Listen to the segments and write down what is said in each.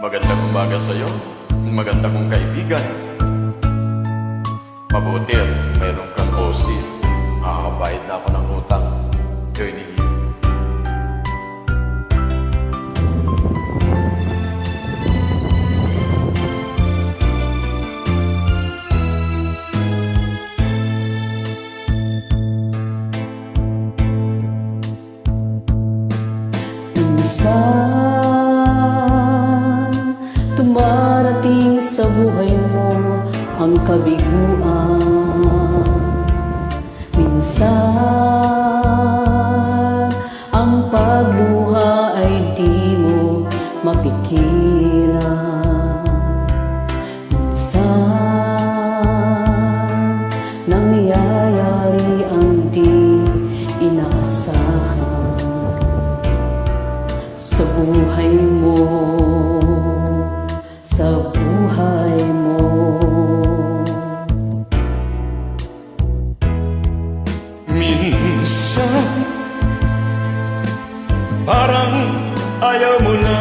Magandang umaga sa'yo, maganda kong kaibigan. Mabuti at mayroon kang OC. Makakabayad na ako ng utang. Joining you. Minsan, dumarating sa buhay mo ang kabiguan. Minsan, ang pagluha ay di mo mapigilan. Minsan, nangyayari ang di inaasahan sa buhay mo, sa buhay mo. Minsan, parang ayaw mo na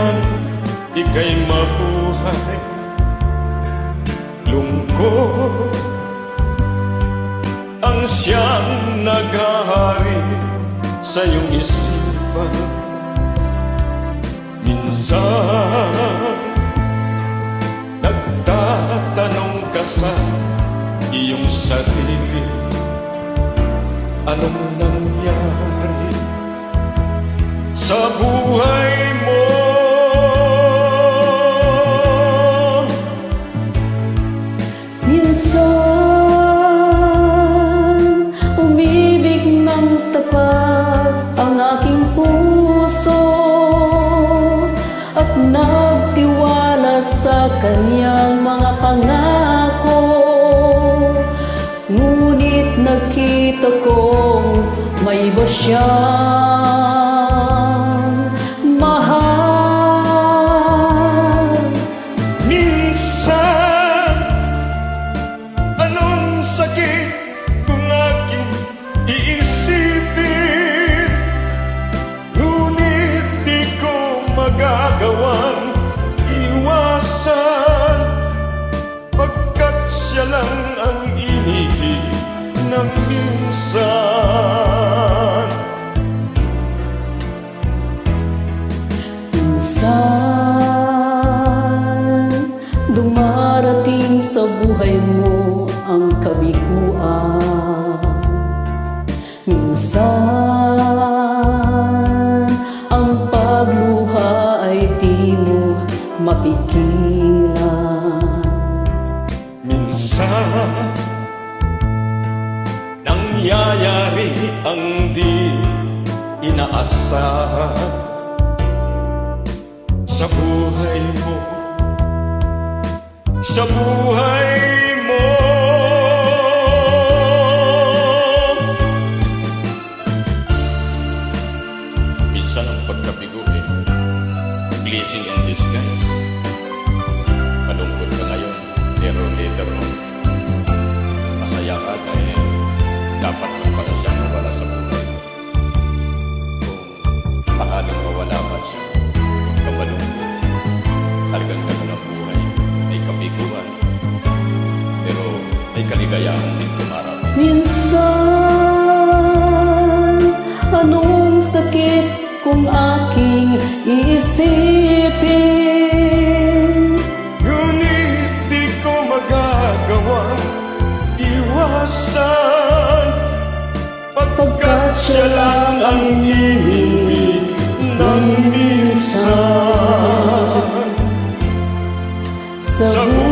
ika'y mabuhay. Lungkot ang siyang naghahari sa iyong isipan. Minsan, nagtatanong ka sa iyong sarili, anong nangyari sa buhay mo? Minsan, umibig ng tapat ang aking puso at nagtiwala sa kanyang mga pangako. Ngunit nakita kong may iba siyang mahal. Minsan, anong sakit kung aking iisipin, ngunit di ko magagawang iwasan, pagkat siya lang ang inibig ng minsan. Minsan, dumarating sa buhay mo ang kabiguan. Minsan, ang pagluha ay di mo mapigilan. Minsan, nangyayari ang di inaasahan sa buhay mo, sa buhay mo. Minsan ang pagkabigo blessing in disguise. Malungkot ka ngayon, pero later on, masaya ka dahil dapat lang pala siyang mawala sa buhay mo. Kung takaling mawala pa siya, huwag ka malungkot. Talagang gano'n ang buhay, may kabiguan, pero may kaligayahan din dumarating. Minsan, anong sakit kung aking iisipin, Ngunit di ko magagawang iwasan, pagkat siya lang ang ibig ng minsan. sa Sa buhay